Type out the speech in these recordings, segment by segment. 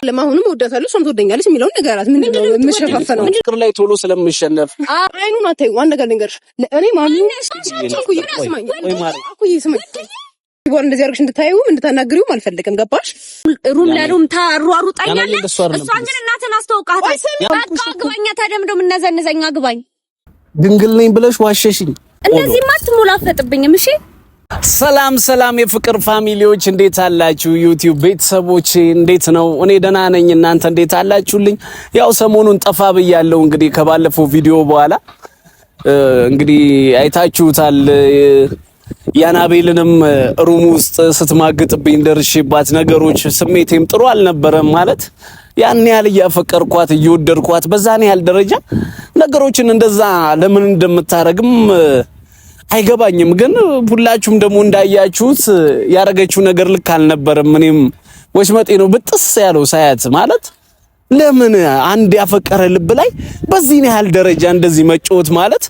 ለማሁንም ወዳታለሁ ሶም ትወደኛለች የሚለው ነገራት ምንድነው የምሸፋፈነው ፍቅር ላይ ቶሎ ስለምሸነፍ አይኑን አታይ ዋን ነገር ልንገርሽ እኔ ማሚ ይቦር እንደዚህ አርግሽ እንድታዩ እንድታናግሪው አልፈልግም ገባሽ ሩም ለሩም ታሯሩጣኛለህ እሷን ግን እናትን አስተውቃታል በቃ ግባኛ ታደምደው ምንነዘነዘኛ ግባኝ ድንግል ነኝ ብለሽ ዋሸሽኝ እንደዚህ ማትሞላፈጥብኝም እሺ ሰላም የፍቅር ፋሚሊዎች እንዴት አላችሁ ዩቲዩብ ቤተሰቦች እንዴት ነው እኔ ደህና ነኝ እናንተ እንዴት አላችሁልኝ ያው ሰሞኑን ጠፋ ብያለሁ እንግዲህ ከባለፈው ቪዲዮ በኋላ እንግዲህ አይታችሁታል ያናቤልንም ሩም ውስጥ ስትማግጥብኝ ደርሼባት ነገሮች ስሜቴም ጥሩ አልነበረም ማለት ያን ያህል ያፈቀርኳት እየወደድኳት በዛኔ ያህል ደረጃ ነገሮችን እንደዛ ለምን እንደምታረግም አይገባኝም ግን ሁላችሁም ደግሞ እንዳያችሁት ያረገችው ነገር ልክ አልነበረም እኔም ወሽመጤ ነው ብጥስ ያለው ሳያት ማለት ለምን አንድ ያፈቀረ ልብ ላይ በዚህ ያህል ደረጃ እንደዚህ መጫወት ማለት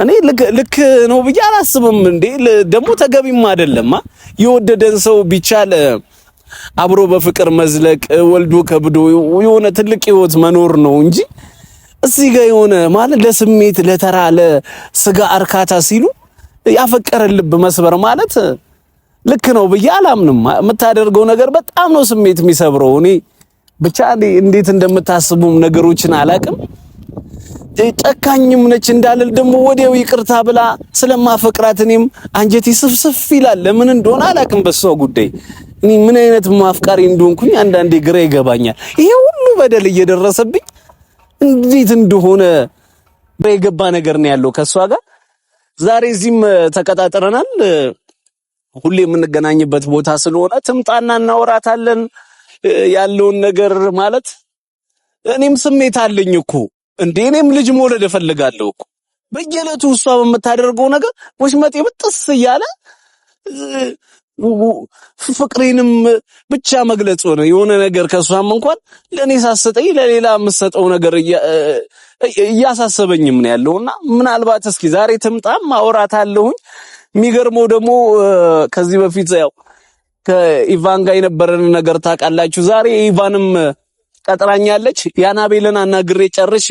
እኔ ልክ ነው ብዬ አላስብም እንዴ ደግሞ ተገቢም አይደለማ የወደደን ሰው ቢቻል አብሮ በፍቅር መዝለቅ ወልዶ ከብዶ የሆነ ትልቅ ህይወት መኖር ነው እንጂ እዚህ ጋር የሆነ ማለት ለስሜት ለተራ ለስጋ እርካታ ሲሉ ያፈቀረ ልብ መስበር ማለት ልክ ነው ብዬ አላምንም የምታደርገው ነገር በጣም ነው ስሜት የሚሰብረው እኔ ብቻ እንዴት እንደምታስቡም ነገሮችን አላቅም ጨካኝም ነች እንዳልል ደግሞ ወዲያው ይቅርታ ብላ ስለማፈቅራት እኔም አንጀቴ ስፍስፍ ይላል ለምን እንደሆነ አላቅም በሷ ጉዳይ እኔ ምን አይነት ማፍቃሪ እንደሆንኩኝ አንዳንዴ ግራ ይገባኛል ይሄ ሁሉ በደል እየደረሰብኝ እንዴት እንደሆነ በየገባ ነገር ነው ያለው ከሷ ጋር ዛሬ እዚህም ተቀጣጥረናል ሁሌ የምንገናኝበት ቦታ ስለሆነ ትምጣና እናወራታለን ያለውን ነገር ማለት እኔም ስሜት አለኝ እኮ እንዴ እኔም ልጅ መውለድ እፈልጋለሁ እኮ በየለቱ እሷ በመታደርገው ነገር ወሽመጤ ብጥስ እያለ ፍቅሬንም ብቻ መግለጽ ነው የሆነ ነገር ከሷም እንኳን ለኔ ሳሰጠኝ ለሌላ የምሰጠው ነገር እያሳሰበኝም ነው ያለውና ምናልባት እስኪ ዛሬ ትምጣም አወራታለሁኝ የሚገርመው ደግሞ ከዚህ በፊት ያው ከኢቫን ጋር የነበረን ነገር ታውቃላችሁ ዛሬ ኢቫንም ቀጥራኛለች ያናቤልን አናግሬ ጨርሼ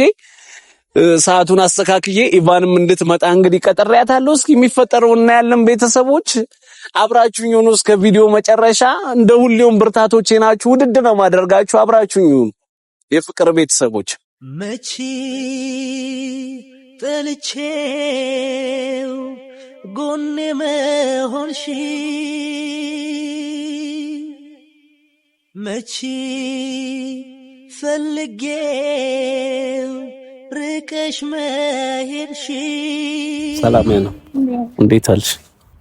ሰዓቱን አስተካክዬ ኢቫንም እንድትመጣ እንግዲህ ቀጥሬያታለሁ እስኪ የሚፈጠረው እናያለን ቤተሰቦች አብራችሁኝ ሆኖ እስከ ቪዲዮ መጨረሻ እንደ ሁሌውም ብርታቶቼ ናችሁ ውድድ ነው ማደርጋችሁ አብራችሁኝ ሆኖ የፍቅር ቤተሰቦች መቼ ጠልቼው ጎኔ መሆንሽ መቼ ፈልጌው ርቀሽ መሄድሽ ሰላም ነው እንዴት አልሽ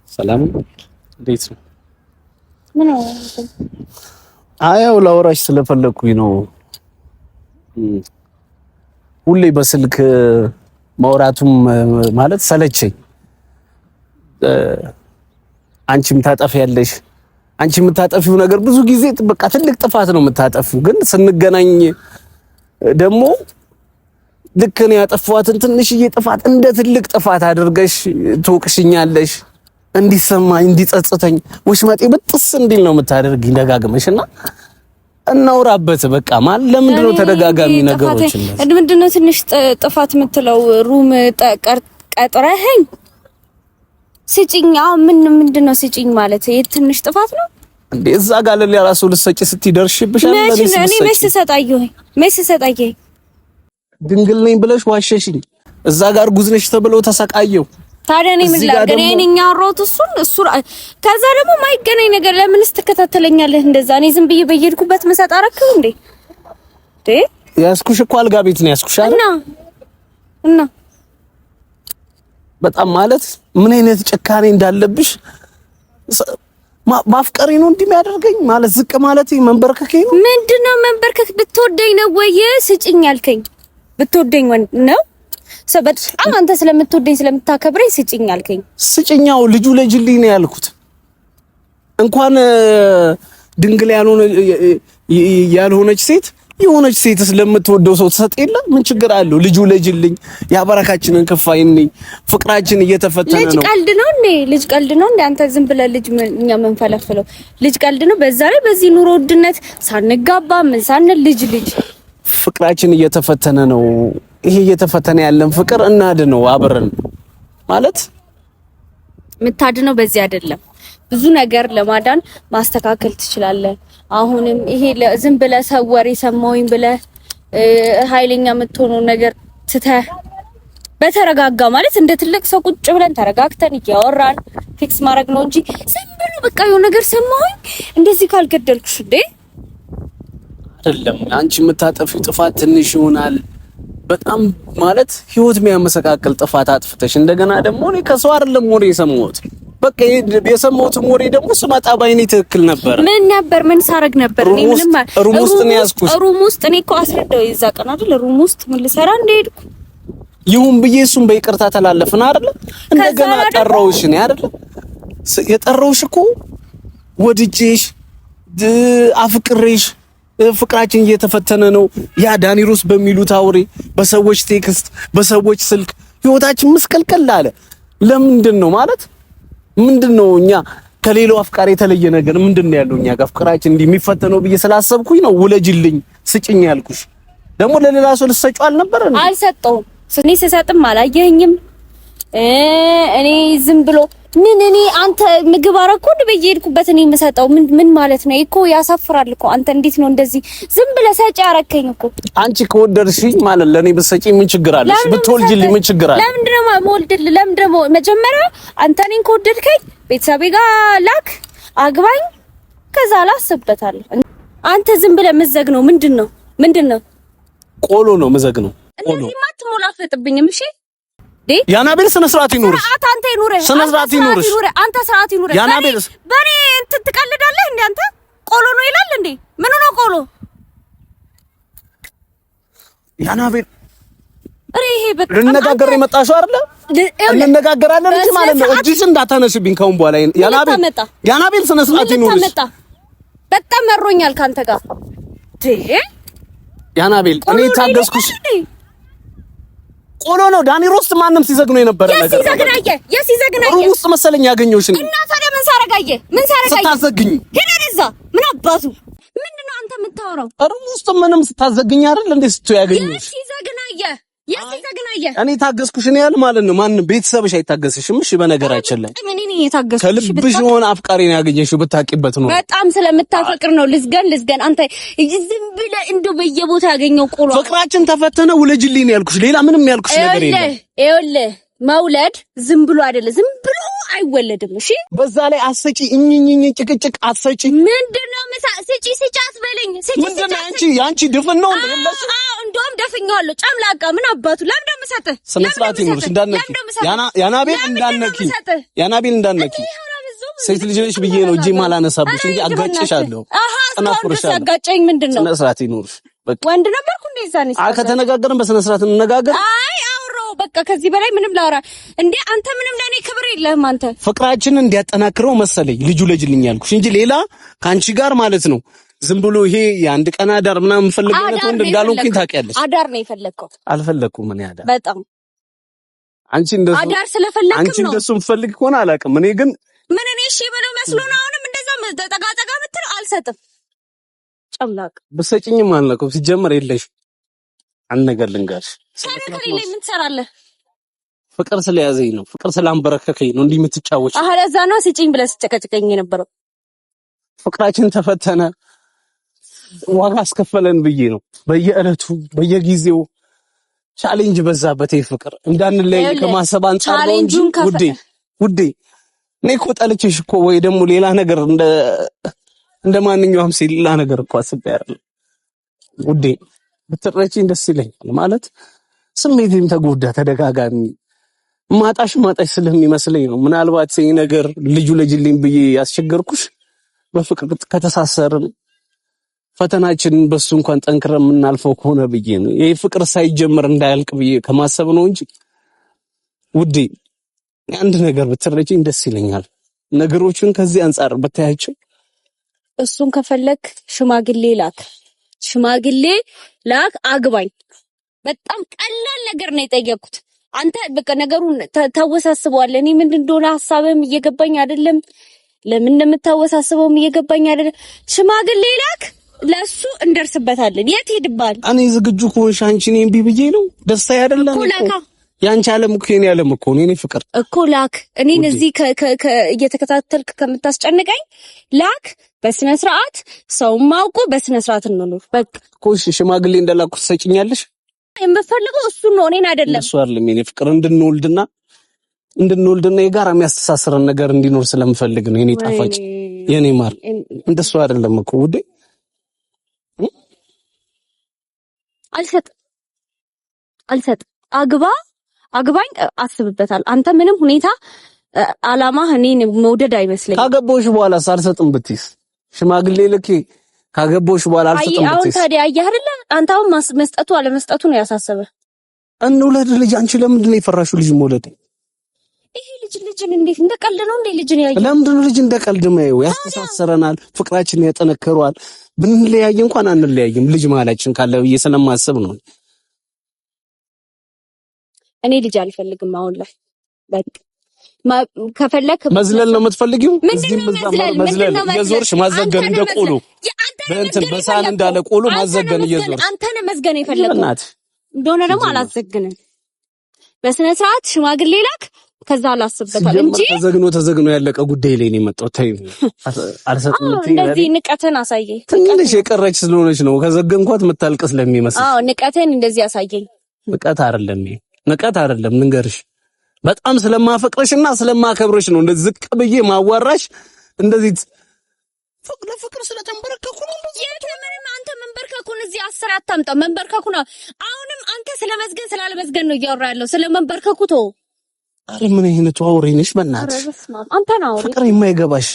ሰላም እንዴት ነው ምን ነው አያው ላወራሽ ስለፈለኩኝ ነው ሁሌ በስልክ ማውራቱም ማለት ሰለቸኝ አንቺም ታጠፊያለሽ አንቺ የምታጠፊው ነገር ብዙ ጊዜ በቃ ትልቅ ጥፋት ነው የምታጠፊው ግን ስንገናኝ ደግሞ ልክ ነው ያጠፋዋትን ትንሽዬ ጥፋት እንደ ትልቅ ጥፋት አድርገሽ ትወቅሽኛለሽ እንዲሰማኝ እንዲጸጽተኝ ወሽመጤ ብጥስ እንዲል ነው የምታደርጊኝ ደጋግመሽና እናውራበት በቃ ማለት ለምንድን ነው ተደጋጋሚ ነገሮች እንደዚህ ምንድነው ትንሽ ጥፋት የምትለው ሩም ቀጥረኸኝ ስጪኝ ምንድነው ስጪኝ ማለት ትንሽ ጥፋት ነው እንዴ እዛ ጋር ለራሱ ልሰጪ ስትደርሽብሻል እኔ መች ሰጣየሁ ድንግል ነኝ ብለሽ ዋሸሽኝ እዛ ጋር ጉዝነሽ ተብሎ ተሰቃየው ታዲያ እኔ ምን ላገናኝ አወራሁት እሱ ከዛ ደግሞ ማይገናኝ ነገር ለምንስ ትከታተለኛለህ እንደዛ እኔ ዝም ብዬ በየድኩበት መሰጥ አረከው እንዴ ያስኩሽ እኮ አልጋ ቤት ነው ያስኩሽ እና በጣም ማለት ምን አይነት ጭካኔ እንዳለብሽ ማፍቀሪ ነው እንደሚያደርገኝ ማለት ዝቅ ማለት መንበርከክ ነው ምንድነው መንበርከክ ብትወደኝ ነው ወይ ስጪኝ ያልከኝ ብትወደኝ ነው በጣም አንተ ስለምትወደኝ ስለምታከብረኝ ስጪኝ አልከኝ ስጪኛው ልጁ ለጅልኝ ነው ያልኩት እንኳን ድንግል ያልሆነች ሴት የሆነች ሴትስ ለምትወደው ሰው ትሰጥ የለ ምን ችግር አለው? ልጁ ለጅልኝ ያበረካችንን ከፋይኒ ፍቅራችን እየተፈተነ ነው። ልጅ ቀልድ ነው እንዴ? ልጅ ቀልድ ነው እንዴ? አንተ ዝም ብለህ ልጅ እኛ መንፈለፈለው ልጅ ቀልድ ነው። በዛ ላይ በዚህ ኑሮ ውድነት ሳንጋባ ምን ሳንል ልጅ ፍቅራችን እየተፈተነ ነው። ይሄ እየተፈተነ ያለን ፍቅር እናድነው አብረን ማለት የምታድነው በዚህ አይደለም። ብዙ ነገር ለማዳን ማስተካከል ትችላለህ። አሁንም ይሄ ዝም ብለህ ሰው ወሬ ሰማሁኝ ብለህ ኃይለኛ የምትሆነው ነገር ትተህ በተረጋጋ ማለት እንደ ትልቅ ሰው ቁጭ ብለን ተረጋግተን እያወራን ፊክስ ማድረግ ነው እንጂ ዝም ብሎ በቃ የሆነ ነገር ሰማሁኝ እንደዚህ ካልገደልኩሽ እንዴ አይደለም። አንቺ የምታጠፊው ጥፋት ትንሽ ይሆናል በጣም ማለት ህይወት የሚያመሰቃቅል ጥፋት አጥፍተሽ እንደገና ደግሞ እኔ ከሰው አይደለም ወሬ የሰማሁት በቃ የሰማሁት ወሬ ደግሞ ስመጣ ባይኔ ትክክል ነበር። ምን ሳረግ ነበር? እኔ ምንም ሩም ውስጥ ነው ያዝኩሽ። ሩም ውስጥ እኔ እኮ አስረዳው የዛ ቀን አይደል ሩም ውስጥ ምን ልሰራ እንደሄድኩ ይሁን ብዬ እሱን በይቅርታ ተላለፍን አይደል? እንደገና ጠራውሽ ነው አይደል? የጠራውሽ እኮ ወድጄሽ አፍቅሬሽ ፍቅራችን እየተፈተነ ነው። ያ ዳኒሮስ በሚሉት አውሬ በሰዎች ቴክስት በሰዎች ስልክ ህይወታችን መስቀልቀል አለ። ለምንድን ነው ማለት ምንድነው? እኛ ከሌላው አፍቃሪ የተለየ ነገር ምንድነው ያለው? እኛ ጋር ፍቅራችን እንዲህ የሚፈተነው ብዬ ስላሰብኩኝ ነው ውለጅልኝ ስጭኝ ያልኩሽ። ደግሞ ለሌላ ሰው ልትሰጪው አልነበረ? አልሰጠውም። እኔ ስሰጥም አላየኸኝም። እኔ ዝም ብሎ እኔ አንተ ምግብ አረኩኝ በየሄድኩበት እኔ የምሰጠው ምን ማለት ነው? እኮ ያሳፍራል እኮ አንተ እንዴት ነው እንደዚህ ዝም ብለህ ሰጪ አረከኝ እኮ። አንቺ ከወደድሽኝ ማለት ለኔ ብትሰጪ ምን ችግር አለ? ብትወልጂልኝ ምን ችግር አለ? ለምንድነው የምወልድልህ? ለምንድነው መጀመሪያ አንተ እኔን ከወደድከኝ ቤተሰቤ ጋር ላክ አግባኝ፣ ከዛ አላስብበታለሁ። አንተ ዝም ብለህ ምዘግነው ምንድነው? ቆሎ ነው ምዘግነው። ቆሎ እንደዚህ ማትሞላፈጥብኝም። እሺ ያናቤል ስነ ስርዓት ይኑርሽ። አንተ ይኑርሽ፣ ስነ ስርዓት ይኑርሽ። አንተ ስርዓት ይኑርሽ። ያናቤል በኔ እንትን ትቀልዳለህ እንዴ? አንተ ቆሎ ነው ይላል እንዴ? ምን ነው ቆሎ? ያናቤል ይሄ በቃ ልንነጋገር የመጣሽው አይደለ? እንነጋገራለን እንጂ ማለት ነው። እጅሽን እንዳታነሽብኝ ከአሁን በኋላ። ያናቤል ስነ ስርዓት ይኑርሽ። በጣም መሮኛል ካንተ ጋር ያናቤል። እኔ ታገስኩሽ። ቆሎ ነው ዳኒሮስ ማንም ሲዘግነው የነበረ ነገር የሲዘግናየ ሩም ውስጥ መሰለኝ ያገኘሁሽ እና ታዲያ ምን ሳረጋየ ስታዘግኝ ሄደን እዛ ምን አባቱ ምንድነው አንተ የምታወራው? ሩም ውስጥ ምንም ስታዘግኝ አይደል እንዴ ስትዩ ያገኘሁሽ የሲዘግናየ እኔ ታገስኩሽ ነው ያል ማለት ነው። ማንም ቤተሰብሽ አይታገስሽም። እሺ በነገራችን ላይ ከልብሽ የሆነ አፍቃሪ ነው ያገኘሽው ብታቂበት ነው። በጣም ስለምታፈቅር ነው። ልዝገን አንተ ዝም ብለህ እንደው በየቦታ ያገኘው ቆሎ ፍቅራችን ተፈተነ ውለጅልኝ ነው ያልኩሽ። ሌላ ምንም ያልኩሽ ነገር የለም። ይኸውልህ መውለድ ዝም ብሎ አይደለም፣ ዝም ብሎ አይወለድም። እሺ በዛ ላይ አሰጪ እኝኝኝ ጭቅጭቅ አሰጪ ምንድነው? ስጪ አትበለኝ። ምንድነው አንቺ ድፍን ነው እንደለሽ? እንደውም ደፍኛለሁ። ጨምላቃ ምን አባቱ ለምን እንደምሰጥህ ስነ ስርዓት ይኑርሽ። እንዳነኪ ያናቤል እንዳነኪ ሴት ልጅ ነሽ ብዬ ነው እጄ ማላነሳብሽ እንጂ አጋጭሻለሁ። አናፍርሻለሁ። አጋጨኝ ምንድነው? ስነ ስርዓት ይኑርሽ። በቃ ወንድ ነበርኩ እንደዛ ነኝ። ከተነጋገርን በስነ ስርዓት እንነጋገር። በቃ ከዚህ በላይ ምንም ላውራ እንዴ? አንተ ምንም ለኔ ክብር የለህም። አንተ ፍቅራችንን እንዲያጠናክረው መሰለኝ ልጁ ለጅልኝ ያልኩሽ እንጂ ሌላ ካንቺ ጋር ማለት ነው ዝም ብሎ ይሄ የአንድ ቀን አዳር ምናምን ፈልገውነት ወንድ እንዳልሆንኩኝ ታውቂያለሽ። አዳር ነው የፈለግከው? አልፈለኩም። ምን ያዳር በጣም አንቺ እንደሱ አዳር ስለፈለግክ ነው። አንቺ እንደሱ የምትፈልግ ከሆነ አላውቅም። እኔ ግን ምን እኔ እሺ ብለው መስሎ ነው አሁንም እንደዛ ጠጋጠጋ ብትል አልሰጥም። ጨምላቅ ብትሰጪኝም አልነኩም። ሲጀመር የለሽ አንድ ነገር ልንገርሽ። ከለከለኝ ምን ትሰራለህ? ፍቅር ስለያዘኝ ነው። ፍቅር ስላንበረከከኝ ነው እንዲህ የምትጫወች። ለዛ ነው ስጪኝ ብለህ ስትጨቀጭቀኝ የነበረው። ፍቅራችን ተፈተነ ዋጋ አስከፈለን ብዬ ነው። በየዕለቱ በየጊዜው ቻሌንጅ በዛበት ፍቅር እንዳንለይ ከማሰብ አንፃር ነው እንጂ ውዴ እኔ እኮ ጠልቼሽ እኮ ወይ ደግሞ ሌላ ነገር እንደ ማንኛውም ሴት ሌላ ነገር እኮ አስቤ አይደለም ውዴ። ብትረጪኝ ደስ ይለኛል። ማለት ስሜቴም ተጎዳ ተደጋጋሚ ማጣሽ ስለሚመስለኝ ነው። ምናልባት ይሄ ነገር ልጁ ለጅልኝ ብዬ ያስቸገርኩሽ በፍቅር ከተሳሰርን ፈተናችንን በሱ እንኳን ጠንክረን የምናልፈው ከሆነ ብዬ ነው። ይሄ ፍቅር ሳይጀመር እንዳያልቅ ብዬ ከማሰብ ነው እንጂ ውዴ አንድ ነገር ብትረጪኝ ደስ ይለኛል። ነገሮችን ከዚህ አንፃር ብታያቸው። እሱን ከፈለክ ሽማግሌ ላክ። ሽማግሌ ላክ አግባኝ። በጣም ቀላል ነገር ነው የጠየቅኩት። አንተ በቃ ነገሩን ታወሳስበዋለህ። እኔ ምንድን እንደሆነ ሐሳብም እየገባኝ አይደለም። ለምን እንደምታወሳስበውም እየገባኝ አይደለም። ሽማግሌ ላክ፣ ለሱ እንደርስበታለን። የት ሄድባል? እኔ ዝግጁ ከሆንሽ አንቺ ነኝ እምቢ ብዬ ነው። ደስታ አይደለም እኮ ያንቺ ዓለም እኮ የኔ ዓለም እኮ ነው። እኔ ፍቅር እኮ ላክ። እኔን እዚህ እየተከታተልክ ከምታስጨንቀኝ ላክ። በስነ ስርዓት ሰው ማውቁ በስነ ስርዓት እንኖር። በቃ እኮ ሽማግሌ እንደላኩ ትሰጪኛለሽ? የምፈልገው እሱ ነው፣ እኔን አይደለም። እሱ አይደለም የኔ ፍቅር፣ እንድንወልድና የጋራ የሚያስተሳስረን ነገር እንዲኖር ስለምፈልግ ነው። የኔ ጣፋጭ፣ የኔ ማር፣ እንደሱ አይደለም እኮ ውዴ። አልሰጥ አግባኝ፣ አስብበታል። አንተ ምንም ሁኔታ አላማህ እኔን መውደድ አይመስለኝም። ካገባሁሽ በኋላ አልሰጥም ብትይስ? ሽማግሌ ልኬ ካገባሁሽ በኋላ አልሰጥም ብትይስ? አሁን ታዲያ አየህ አይደለ? አንተ አሁን መስጠቱ አለመስጠቱ ነው ያሳሰበ። እንውለድ ልጅ። አንቺ ለምንድን ነው የፈራሽው ልጅ መውለድ? ይሄ ልጅን እንዴት እንደቀልድ ነው እንዴ? ልጅን ያየው ለምንድን ነው ልጅ እንደቀልድ ማየው? ያስተሳሰረናል፣ ፍቅራችንን ያጠነክረዋል። ብንለያይ እንኳን አንለያይም ልጅ ማላችን ካለ ብዬ ስለማስብ ነው። እኔ ልጅ አልፈልግም አሁን ላይ። በቃ ከፈለክ መዝለል ነው የምትፈልጊው? እዚህም መዝለል የዞርሽ ማዘገን እንደ ቆሎ በእንትን በሳህን እንዳለ ቆሎ ማዘገን እየዞርሽ አንተ ነህ መዝገን የፈለከው እንደሆነ ደግሞ አላዘግንም። በስነ ስርዓት ሽማግሌ ላክ፣ ከዛ አላስብበታል እንጂ ተዘግኖ ያለቀ ጉዳይ ላይ ነው የመጣው። ታይ አልሰጥም እንዴ? እንደዚህ ንቀትን አሳየኝ። ትንሽ የቀረች ስለሆነች ነው ከዘገንኳት የምታልቅስ ለሚመስል። ንቀትን እንደዚህ አሳየኝ። ንቀት አይደለም ልንገርሽ፣ በጣም ስለማፈቅረሽና ስለማከብረሽ ነው እንደዚህ ዝቅ ብዬ ማዋራሽ። እንደዚህ ለፍቅር ስለተንበረከኩ ነው እንደዚህ። ምንም አንተ መንበርከኩን እዚህ አስር አታምጣው። መንበርከኩ ነው አሁንም አንተ ስለመዝገን ስላለመዝገን ነው እያወራ ያለው። ስለመንበርከኩ ተው። አረ ምን አይነቱ አውሬ ነሽ በእናትሽ! አንተ ነው ፍቅር የማይገባሽ።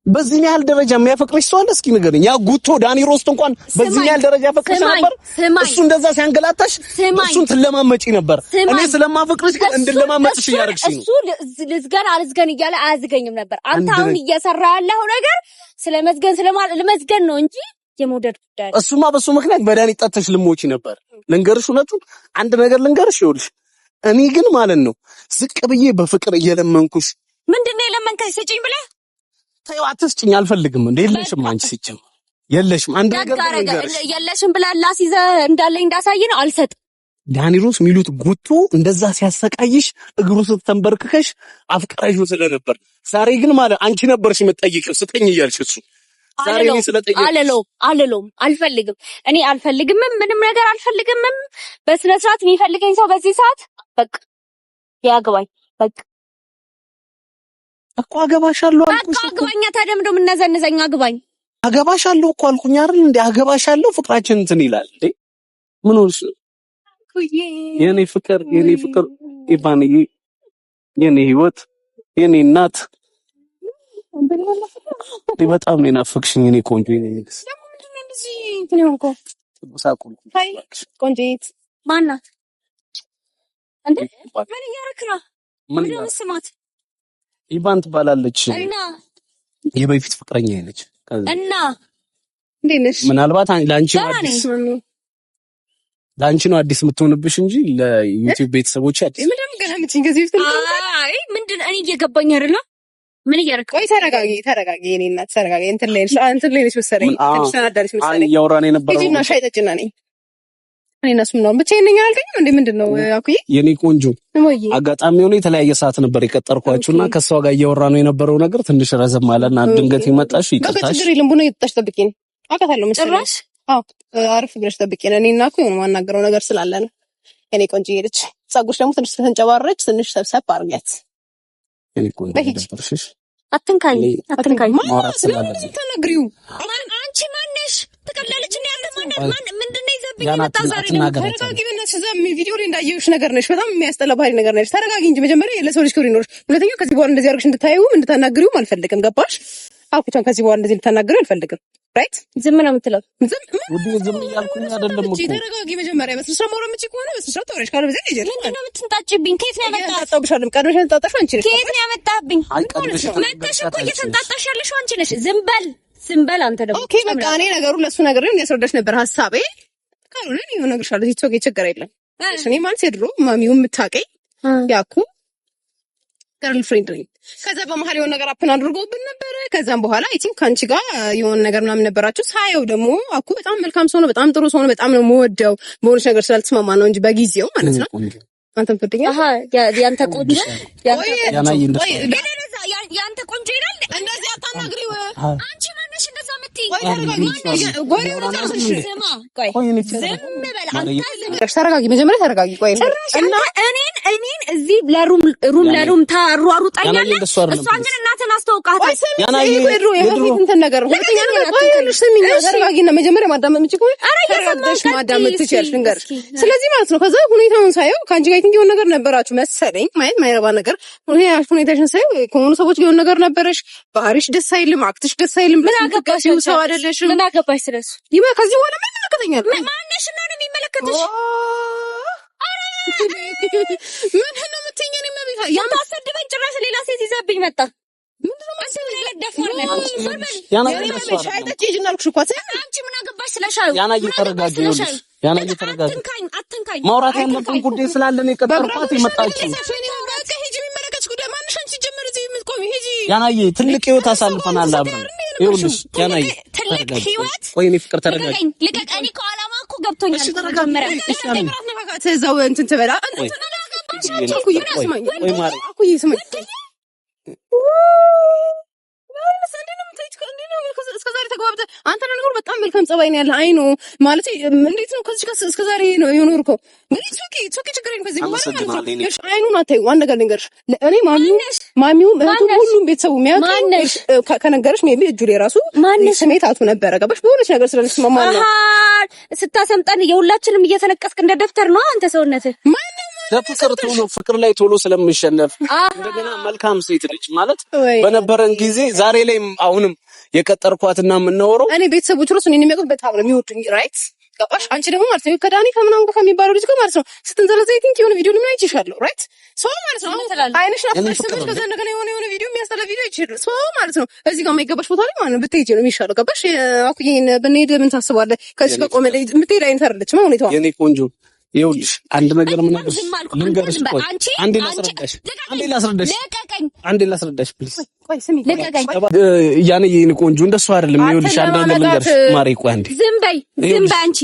በዚህ ያህል ደረጃ የሚያፈቅርሽ ሰው አለ? እስኪ ንገረኝ። ያ ጉቶ ዳኒ ሮስት እንኳን በዚህ ያህል ደረጃ ያፈቅርሽ ነበር? እሱ እንደዛ ሲያንገላታሽ እሱን ትለማመጪ ነበር። እኔ ስለማፈቅርሽ ግን እንድለማመጥሽ እያደረግሽ ነው። እሱ ልዝገን አልዝገን እያለ አያዝገኝም ነበር። አንተ አሁን እየሰራ ያለው ነገር ስለመዝገን ለመዝገን ነው እንጂ የመውደድ ጉዳይ። እሱማ በሱ ምክንያት መድኃኒት ጠጥተሽ ልሞቺ ነበር። ልንገርሽ፣ እውነቱን አንድ ነገር ልንገርሽ። ይኸውልሽ እኔ ግን ማለት ነው ዝቅ ብዬ በፍቅር እየለመንኩሽ። ምንድነው የለመንከኝ? ስጪኝ ብለህ ተይው፣ አትስጭኝ፣ አልፈልግም። እንደ የለሽም አንቺ ሲጭም የለሽም። አንድ ነገር ልንገርሽ፣ የለሽም ብላ ላሲዘ እንዳለኝ እንዳሳይ ነው። አልሰጥም። ዳኒ ሮስ ሚሉት ጉቶ እንደዛ ሲያሰቃይሽ እግሩ ስትንበርክከሽ አፍቅራሽው ስለነበር፣ ዛሬ ግን ማለት አንቺ ነበርሽ የምትጠይቂው ስጠኝ እያልሽ እሱ ዛሬ እኔ ስለጠየቅሽ አልለውም። አልፈልግም። እኔ አልፈልግም፣ ምንም ነገር አልፈልግም። በስነ ስርዓት የሚፈልገኝ ሰው በዚህ ሰዓት በቃ ያግባኝ። በቃ እኮ አገባሻለሁ አልኩሽ። በቃ አግባኛ። ታዲያ ምንድነው የምነዘንዘኝ? አግባኝ። አገባሻለሁ እኮ አልኩኝ አይደል እንዴ? አገባሻለሁ፣ ፍቅራችን እንትን ይላል እንዴ? ምን ሆነሽ ነው የኔ ፍቅር? ኢቫንዬ፣ የኔ ህይወት፣ የኔ እናት፣ በጣም ነው የናፈቅሽኝ የኔ ቆንጆ። የኔ ንግስ ቆንጆት ማናት እንዴ? ምን እያደረክ ነው? ምን ስማት? ኢቫን ትባላለች እና የበፊት ፍቅረኛ ነች። እና እንዴት ነሽ? ምናልባት ለአንቺ ነው አዲስ የምትሆንብሽ እንጂ ለዩቲዩብ ቤተሰቦች አዲስ ምንድን እኔ እየገባኝ አይደለም። ምን እያደረክ? ቆይ ተረጋጊ የኔ እናት ተረጋጊ። እንትን ላይ ነሽ መሰለኝ። ትንሽ ተናዳሪሽ መሰለኝ። እያወራን የነበረው ሂጂና ሻይ ጠጪና ነኝ። እኔ እና እሱም ነው ብቻዬን ነኝ አላልከኝም እንዴ? ምንድነው አኩዬ? የኔ ቆንጆ አጋጣሚ ሆነ የተለያየ ሰዓት ነበር የቀጠርኳችሁና ከሷ ጋር እያወራ ነው የነበረው ነገር ትንሽ ረዘም አለና ድንገት ይመጣሽ ይቀጣሽ። ችግር የለም። ቡና እየጠጣሽ ጠብቂኝ። አውቃታለሁ መሰለኝ። ጭራሽ አሪፍ ብለሽ ጠብቂኝ። እኔ እና እኮ የሆነ ማናገረው ነገር ስላለ ነው። እኔ ቆንጆ ሄደች። ፀጉርሽ ደግሞ ትንሽ ተንጨባረች። ትንሽ ሰብሰብ አድርጊያት። እኔ ቆንጆ ሄደሽ አትንካኝ። ማውራት ስላለብኝ ተነግሪው። አንቺ ማነሽ? ተቀላለች እንዴ? አንተ ማን ምንድነው ይዘብኝ መጣ ዛሬ ነው? ተረጋጊ በእናትሽ። እዛ ቪዲዮ ላይ እንዳየሁሽ ነገር ነሽ። በጣም የሚያስጠላ ባህሪ ነገር ነሽ። ተረጋጊ እንጂ መጀመሪያ ለሰው ልጅ ክብር ይኖርሽ። ሁለተኛ ከዚህ በኋላ እንደዚህ አድርገሽ እንድታናግሪውም አልፈልግም። ገባሽ? አውቁቻን ከዚህ በኋላ እንደዚህ እንድታናግሪው አልፈልግም። ራይት? ዝም ነው የምትለው? ዝም እያልኩኝ አይደለም እኮ። ተረጋጊ መጀመሪያ። በስልሳ ማውራት የምትችይ ከሆነ በስልሳ ታወሪሽ፣ ካለ በዚህ ልጅ ምንድን ነው የምትንጣጭብኝ? ከየት ነው ያመጣህ? ታጣብሻለሁ። ቀድመሽ ያንጣጣሽው አንቺ ነሽ። ከየት ነው ያመጣህብኝ? መተሽ እኮ እየተንጣጣሽ ያለሽው አንቺ ነሽ። ዝም በል ስንበል አንተ ደግሞ ኦኬ በቃ እኔ ነገሩ ለሱ ነገር ነው ያስረዳሽ ነበር ሐሳቤ ካልሆነ ነው ነገርሻለሁ ይጾክ ችግር የለም እኔ ማለት የድሮ ማሚው የምታቀኝ ያኩ ገርልፍሬንድ ነኝ ከዛ በመሃል የሆነ ነገር አፕን አድርጎብን ነበር ከዛም በኋላ አይ ቲንክ ካንቺ ጋር የሆነ ነገር ምናምን ነበራችሁ ሳየው ደግሞ አኩ በጣም መልካም ሰው ነው በጣም ጥሩ ሰው ነው በጣም ነው የምወደው በሆነች ነገር ስላልተስማማ ነው እንጂ በጊዜው ማለት ነው አንተም ፍርድኛ ያንተ ቆንጆ ያንተ ቆንጆ ይላል እንደዚህ አታናግሪው አንቺ ማነሽ እንደዛ የምትይ ተረጋጊ መጀመሪያ ተረጋጊ ቆይ እና እኔን እዚህ ለሩም ታሯሩጣኛለህ እሷን ግን እናትን አስተውቃታል ያናይ የበፊት እንትን ነገር ሁለተኛ ነገር ቆይ ልስሚኝ ተረጋጊና መጀመሪያ ማዳመጥ የምትችይው ተረጋግተሽ ማዳመጥ ትችያለሽ ልንገርሽ ስለዚህ ማለት ነው ከዛ ሁኔታውን ሳየው ከአንቺ ጋር የሆነ ነገር ነበራችሁ መሰለኝ ማለት ማይረባ ነገር ሁኔታሽን ሳየው ከሆኑ ሰዎች ጋር የሆነ ነገር ነበረሽ ባህሪሽ ደስ አይልም አክትሽ ደስ አይልም ምን አገባሽ ሰው አይደለሽም ምን አገባሽ ስለሱ ከዚህ በኋላ ምን ይመለከተኛል ማነሽ እና ነው የሚመለከተሽ ምን ነው የምትይኝ እኔ መብታ ያማሰድበኝ ጭራሽ ሌላ ሴት ይዘብኝ መጣ ምንድነው ማሰድበኝ ለደፋር ነው አንቺ ምን አገባሽ ስለሻዩ ያና እየተረጋጋ ያና እየተረጋጋ አትንካኝ ማውራት ያለብን ጉዳይ ስላለ ነው የቀጠርኳት የመጣችው ያናዬ ትልቅ ህይወት አሳልፈናል አብረን ይኸውልሽ ያናዬ ትልቅ ህይወት ቆይ እኔ ፍቅር ተረጋጋ ልቀቀኝ ከዓላማ እኮ ገብቶኛል ተመረ ተዛው እንትን ትበላ እስከዛሬ ተግባብተህ አንተ ነገሩ በጣም መልካም ጸባይ ነው ያለ አይ ነው ማለት እንዴት ነው ከዚህ ጋር እስከዛሬ ነው የኖርከው እንግዲህ ሶኪ ችግር የለም ከዚህ በኋላ አይኑን አታዩ አንድ ነገር ልንገርሽ እኔ ማሚው እህቱ ሁሉም ቤተሰቡ የሚያውቁ ከነገርሽ ሜቢ እጁ ላይ ራሱ ስሜት አቱ ነበረ ገባሽ በሆነች ነገር ስለልስማማ ነው ስታሰምጠን የሁላችንም እየተነቀስክ እንደ ደብተር ነው አንተ ሰውነት ፍቅር ላይ ቶሎ ስለምንሸነፍ እንደገና መልካም ሴት ልጅ ማለት በነበረን ጊዜ ዛሬ ላይ አሁንም የቀጠርኳትና የምናወራው እኔ ቤተሰቦች ራሱ እኔን የሚያውቁት በጣም ነው የሚወዱኝ ራይት ገባሽ አንቺ ደግሞ ማለት ነው ከዳኒ ከምናምን ጋር ከሚባለው ልጅ ጋር ማለት ነው ስትንዘለዘይ ቲንክ የሆነ ቪዲዮ ምን አይችሻለሁ ራይት ሶ ማለት ነው አይንሽ ናፍቀሽ ስምሽ ከዛ እንደገና የሆነ ቪዲዮ የሚያስተላ ቪዲዮ ይችላል ሶ ማለት ነው እዚህ ጋር የማይገባሽ ቦታ ላይ ማለት ነው ብትሄጂ ነው የሚሻለው ገባሽ አኩዬን ብንሄድ ምን ታስባለህ ከዚህ ጋር ቆመ ላይ የምትሄድ አይነት አይደለችም ሁኔታው የኔ ቆንጆ ይኸውልሽ አንድ ነገር ምን አለሽ ልንገርሽ ቆይ አንዴ ላስረዳሽ ፕሊዝ ቆይ ስሚ ልቀቀኝ ያኔ የኔ ቆንጆ እንደሱ አይደለም ይኸውልሽ አንድ ነገር ልንገርሽ ማሬ ቆይ አንዴ ዝም በይ አንቺ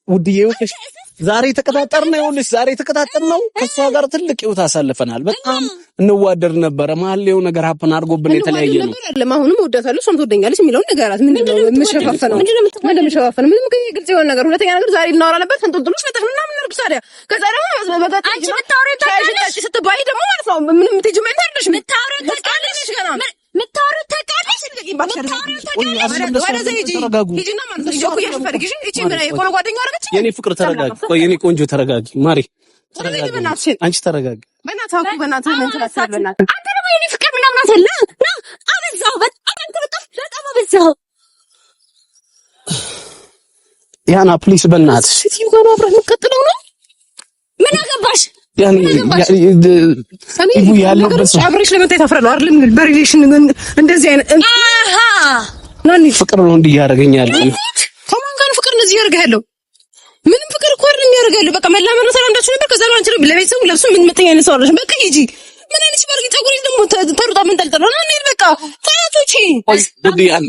ውድዬ ይኸውልሽ ዛሬ ተቀጣጣርና ይኸውልሽ ዛሬ ተቀጣጣርነው ከሷ ጋር ትልቅ ህይወት አሳልፈናል በጣም እንዋደድ ነበረ መሀል ላይ ነገር ሀፕን አድርጎብን የተለያየ ነው ለማሁንም ወዳታለሁ እሷም ትወደኛለች የሚለውን ነገራት ምንድነው የምትሸፋፈነው ምንም ግን ግልጽ የሆነ ነገር ሁለተኛ ነገር ዛሬ እናወራ ነበር ተንጠልጥሎሽ መጣሽ እና ምን አድርግሽ ታዲያ ከዛ ደግሞ በጋጣ አንቺ የምታወሪው ታውቃለሽ ስትባይ ደግሞ ማለት ነው ምንም የምትሄጂው ማለት አይደለሽ የምታወሪው ታውቃለሽ ገና የምታወሪው ታውቃለሽ የኔ ፍቅር ተረጋጊ ቆይ የኔ ቆንጆ ተረጋጊ ማሪ አንቺ ተረጋጊ በእናትህ ምን ትላታለህ በእናትህ አንተ ደግሞ የኔ ፍቅር ምናምን አሰለ አበዛው በጣም አንተ በጣም አበዛው ያና ፕሊስ በእናትህ ሴትዮ ጋር አብረን እንቀጥለው ነው ምን አገባሽ ያኔ ያለበት አብረሽ ለመጣ ታፍራለህ አይደል በሪሌሽን እንደዚህ አይነት ናኒ ፍቅር ነው እንዲህ ያደርገኛል ከማን ጋር ፍቅር እንደዚህ ያደርጋለሁ ምንም ፍቅር እኮ አይደለም ያደርጋለሁ በቃ መላመድ ነው ሰላምዳችሁ ነበር ከዛ ነው አንቺ ለቤተሰቡ ለብሱ ምን መተኛ አይነት ሰው አለሽ በቃ ሂጂ ምን አይነት ባርጊ ፀጉሪ ደግሞ ተሩጣ ምን ተልተለው ነው እኔ በቃ ታያቶቺ ዲያን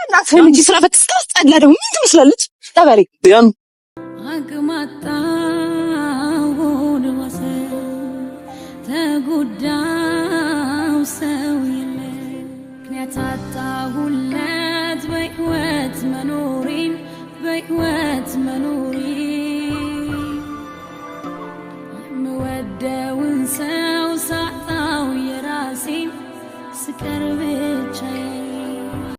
እናትህ እንጂ ስራ ፈትስከስጠላ ደግሞ ምን ትመስላለች ተባሪ ዲያን አግማጣውን ወሰ ተጉዳው ሰው የለ ምክንያታጣሁለት በህይወት መኖሬን